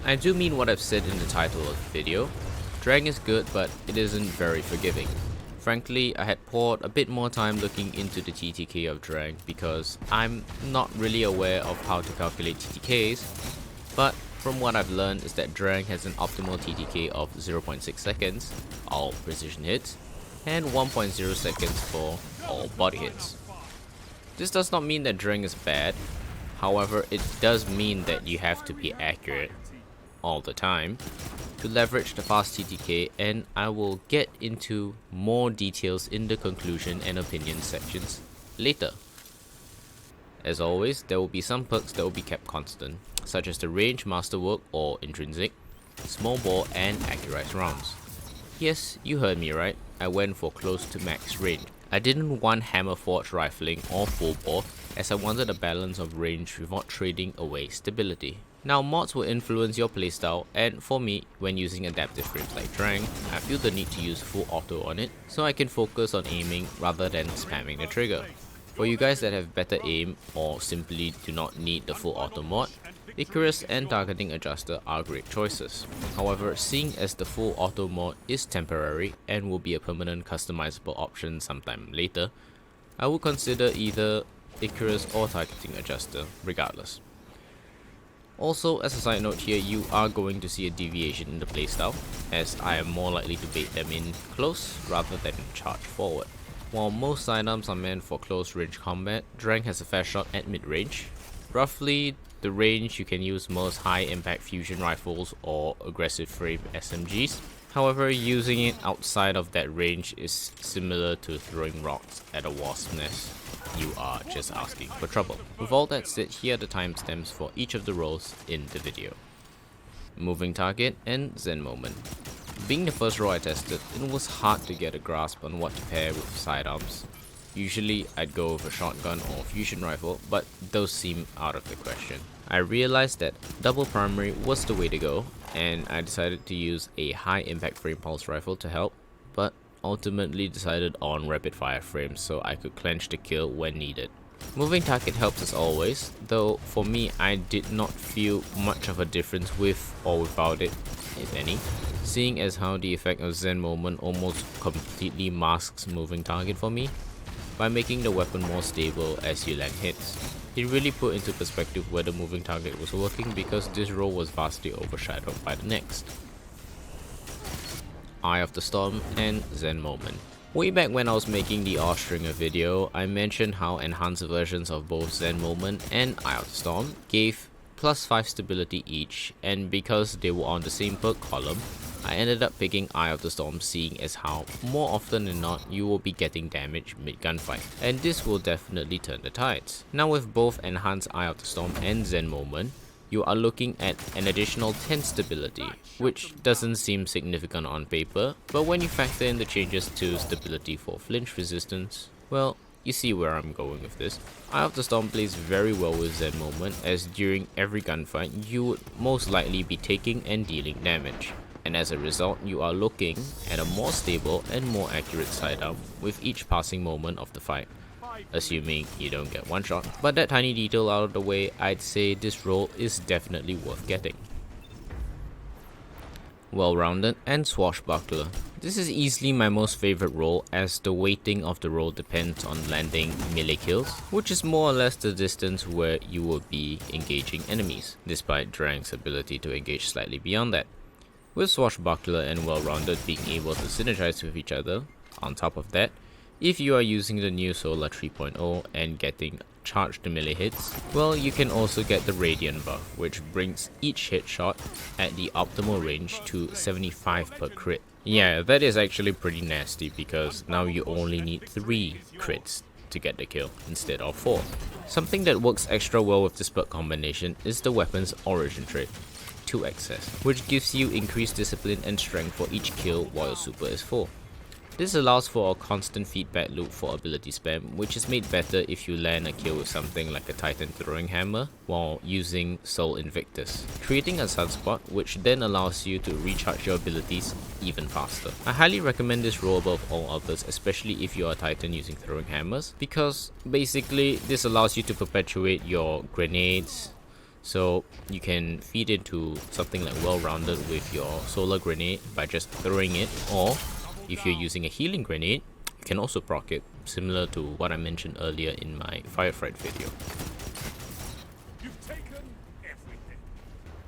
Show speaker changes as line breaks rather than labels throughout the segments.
I do mean what I've said in the title of the video. Drang is good, but it isn't very forgiving. Frankly, I had poured a bit more time looking into the TTK of Drang because I'm not really aware of how to calculate TTKs, but from what I've learned is that Drang has an optimal TTK of 0.6 seconds, all precision hits, and 1.0 seconds for all body hits. This does not mean that Drang is bad, however it does mean that you have to be accurate all the time to leverage the fast TTK, and I will get into more details in the conclusion and opinion sections later. As always, there will be some perks that will be kept constant, such as the range, masterwork or intrinsic, small bore and accurized rounds. Yes, you heard me right, I went for close to max range. I didn't want hammer forged rifling or full bore as I wanted a balance of range without trading away stability. Now mods will influence your playstyle, and for me, when using adaptive frames like Drang, I feel the need to use full auto on it so I can focus on aiming rather than spamming the trigger. For you guys that have better aim or simply do not need the full auto mod, Icarus and targeting adjuster are great choices. However, seeing as the full auto mod is temporary and will be a permanent customizable option sometime later, I would consider either Icarus or targeting adjuster regardless. Also, as a side note here, you are going to see a deviation in the playstyle, as I am more likely to bait them in close rather than charge forward. While most sidearms are meant for close range combat, Drang has a fast shot at mid range. Roughly the range you can use most high impact fusion rifles or aggressive frame SMGs. However, using it outside of that range is similar to throwing rocks at a wasp nest. You are just asking for trouble. With all that said, here are the timestamps for each of the roles in the video. Moving target and Zen Moment. Being the first role I tested, it was hard to get a grasp on what to pair with sidearms. Usually I'd go with a shotgun or fusion rifle, but those seem out of the question. I realized that double primary was the way to go, and I decided to use a high impact frame pulse rifle to help, but ultimately decided on rapid fire frames so I could clench the kill when needed. Moving target helps as always, though for me I did not feel much of a difference with or without it, if any, seeing as how the effect of Zen Moment almost completely masks moving target for me by making the weapon more stable as you land hits. It really put into perspective whether moving target was working because this role was vastly overshadowed by the next. Eye of the Storm and Zen Moment. Way back when I was making the Austringer video, I mentioned how enhanced versions of both Zen Moment and Eye of the Storm gave +5 stability each, and because they were on the same perk column, I ended up picking Eye of the Storm, seeing as how more often than not you will be getting damage mid gunfight, and this will definitely turn the tides. Now with both enhanced Eye of the Storm and Zen Moment, you are looking at an additional 10 stability, which doesn't seem significant on paper, but when you factor in the changes to stability for flinch resistance, well, you see where I'm going with this. Eye of the Storm plays very well with Zen Moment, as during every gunfight you would most likely be taking and dealing damage, and as a result you are looking at a more stable and more accurate sidearm with each passing moment of the fight, assuming you don't get one shot. But that tiny detail out of the way, I'd say this role is definitely worth getting. Well-rounded and Swashbuckler. This is easily my most favorite role, as the weighting of the role depends on landing melee kills, which is more or less the distance where you will be engaging enemies, despite Drang's ability to engage slightly beyond that. With Swashbuckler and Well-rounded being able to synergize with each other, on top of that, if you are using the new Solar 3.0 and getting charged melee hits, well, you can also get the Radiant buff, which brings each hit shot at the optimal range to 75 per crit. Yeah, that is actually pretty nasty because now you only need 3 crits to get the kill instead of 4. Something that works extra well with this perk combination is the weapon's origin trait, 2XS, which gives you increased discipline and strength for each kill while your super is full. This allows for a constant feedback loop for ability spam, which is made better if you land a kill with something like a Titan throwing hammer while using Soul Invictus, creating a sunspot which then allows you to recharge your abilities even faster. I highly recommend this role above all others, especially if you are a Titan using throwing hammers, because basically this allows you to perpetuate your grenades, So you can feed into something like well-rounded with your solar grenade by just throwing it, or if you're using a healing grenade, you can also proc it, similar to what I mentioned earlier in my Firefight video.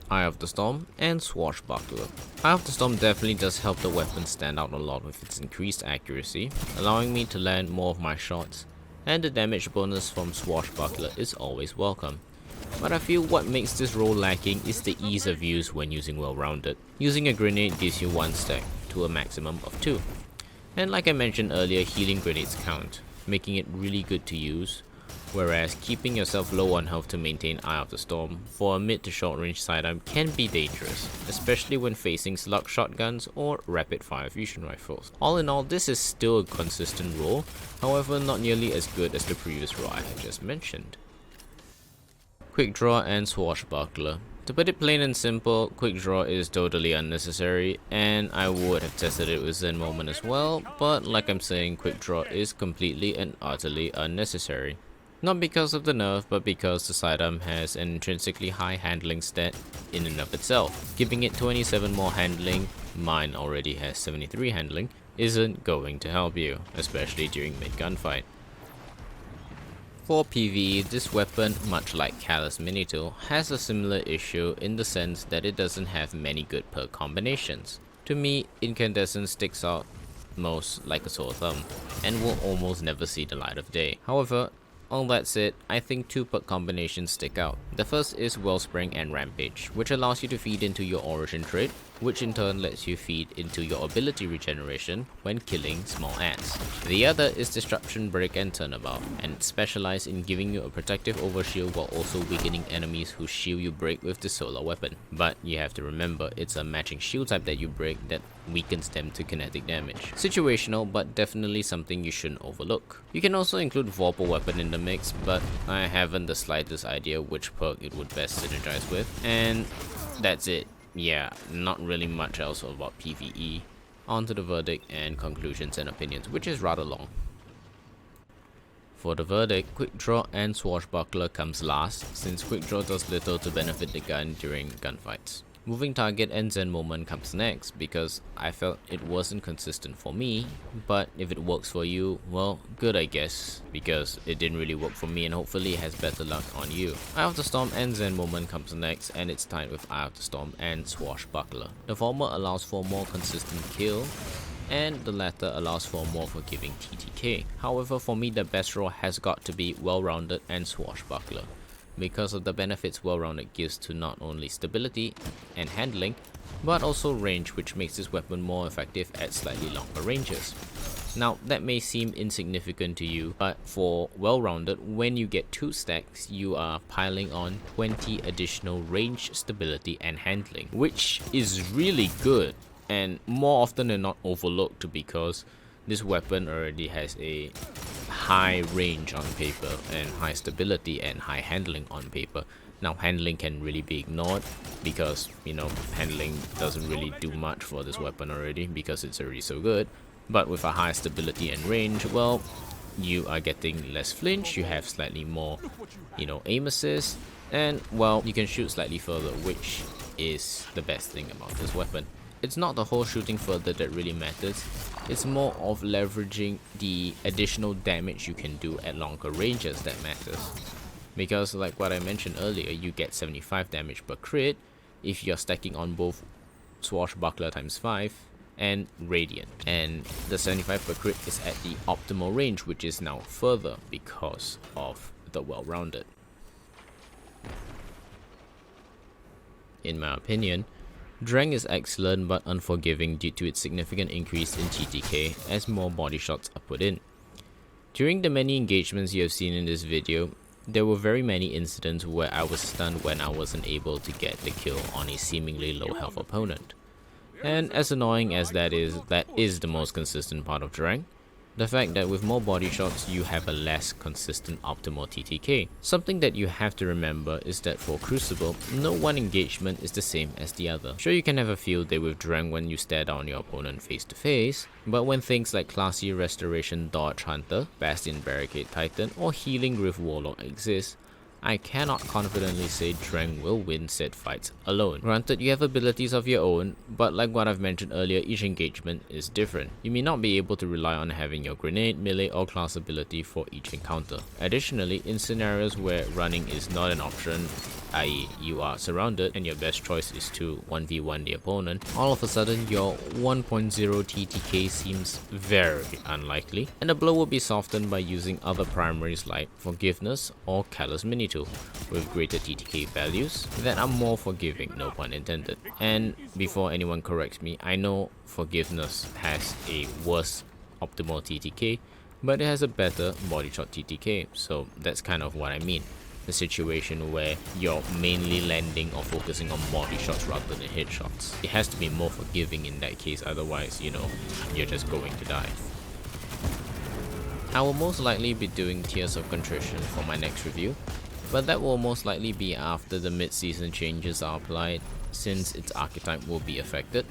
Eye of the Storm and Swashbuckler. Eye of the Storm definitely does help the weapon stand out a lot with its increased accuracy, allowing me to land more of my shots, and the damage bonus from Swashbuckler is always welcome. But I feel what makes this role lacking is the ease of use when using well-rounded. Using a grenade gives you 1 stack to a maximum of 2. And like I mentioned earlier, healing grenades count, making it really good to use, whereas keeping yourself low on health to maintain Eye of the Storm for a mid to short range sidearm can be dangerous, especially when facing slug shotguns or rapid fire fusion rifles. All in all, this is still a consistent role, however not nearly as good as the previous role I had just mentioned. Quickdraw and Swashbuckler. To put it plain and simple, Quickdraw is totally unnecessary, and I would have tested it with Zen Moment as well, but like I'm saying, Quickdraw is completely and utterly unnecessary. Not because of the nerf, but because the sidearm has an intrinsically high handling stat in and of itself. Giving it 27 more handling, mine already has 73 handling, isn't going to help you, especially during mid gunfight. For PvE, this weapon, much like Callous Minitool, has a similar issue in the sense that it doesn't have many good perk combinations. To me, Incandescent sticks out most like a sore thumb, and will almost never see the light of day. However, all that said, I think 2 perk combinations stick out. The first is Wellspring and Rampage, which allows you to feed into your Origin trait, which in turn lets you feed into your ability regeneration when killing small ants. The other is Disruption Break and Turnabout, and specialize in giving you a protective overshield while also weakening enemies whose shield you break with the solar weapon. But you have to remember, it's a matching shield type that you break that weakens them to kinetic damage. Situational, but definitely something you shouldn't overlook. You can also include Vorpal weapon in the mix, but I haven't the slightest idea which perk it would best synergize with, and that's it. Yeah, not really much else about PvE. On to the verdict and conclusions and opinions, which is rather long. For the verdict, Quickdraw and Swashbuckler comes last, since Quickdraw does little to benefit the gun during gunfights. Moving Target and Zen Moment comes next, because I felt it wasn't consistent for me, but if it works for you, well, good I guess, because it didn't really work for me and hopefully it has better luck on you. Eye of the Storm and Zen Moment comes next, and it's tied with Eye of the Storm and Swashbuckler. The former allows for more consistent kill, and the latter allows for more forgiving TTK. However, for me the best role has got to be Well-Rounded and Swashbuckler, because of the benefits Well-Rounded gives to not only stability and handling, but also range, which makes this weapon more effective at slightly longer ranges. Now, that may seem insignificant to you, but for Well-Rounded, when you get 2 stacks, you are piling on 20 additional range, stability and handling, which is really good and more often than not overlooked, because this weapon already has a high range on paper and high stability and high handling on paper. Now handling can really be ignored because, you know, handling doesn't really do much for this weapon already because it's already so good. But with a high stability and range, well, you are getting less flinch, you have slightly more, you know, aim assist, and well, you can shoot slightly further, which is the best thing about this weapon. It's not the whole shooting further that really matters, it's more of leveraging the additional damage you can do at longer ranges that matters. Because like what I mentioned earlier, you get 75 damage per crit if you're stacking on both Swashbuckler times 5 and Radiant. And the 75 per crit is at the optimal range, which is now further because of the Well-Rounded. In my opinion, Drang is excellent but unforgiving due to its significant increase in TTK as more body shots are put in. During the many engagements you have seen in this video, there were very many incidents where I was stunned when I wasn't able to get the kill on a seemingly low health opponent. And as annoying as that is the most consistent part of Drang. The fact that with more body shots you have a less consistent optimal TTK. Something that you have to remember is that for Crucible, no one engagement is the same as the other. Sure, you can have a field day with Drang when you stare down your opponent face to face, but when things like Classy Restoration Dodge Hunter, Bastion Barricade Titan or Healing Rift Warlock exist, I cannot confidently say Drang will win said fights alone. Granted, you have abilities of your own, but like what I've mentioned earlier, each engagement is different. You may not be able to rely on having your grenade, melee or class ability for each encounter. Additionally, in scenarios where running is not an option, i.e. you are surrounded and your best choice is to 1v1 the opponent, all of a sudden your 1.0 TTK seems very unlikely, and the blow will be softened by using other primaries like Forgiveness or Callous Mini Tool with greater TTK values that are more forgiving, no pun intended. And before anyone corrects me, I know Forgiveness has a worse optimal TTK, but it has a better body shot TTK, so that's kind of what I mean. A situation where you're mainly landing or focusing on body shots rather than headshots. It has to be more forgiving in that case, otherwise, you know, you're just going to die. I will most likely be doing Tears of Contrition for my next review, but that will most likely be after the mid-season changes are applied, since its archetype will be affected.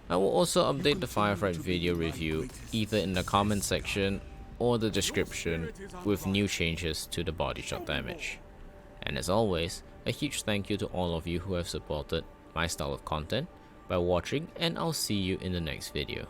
I will also update the Firefight video review either in the comment section or the description with new changes to the body shot damage. And as always, a huge thank you to all of you who have supported my style of content by watching, and I'll see you in the next video.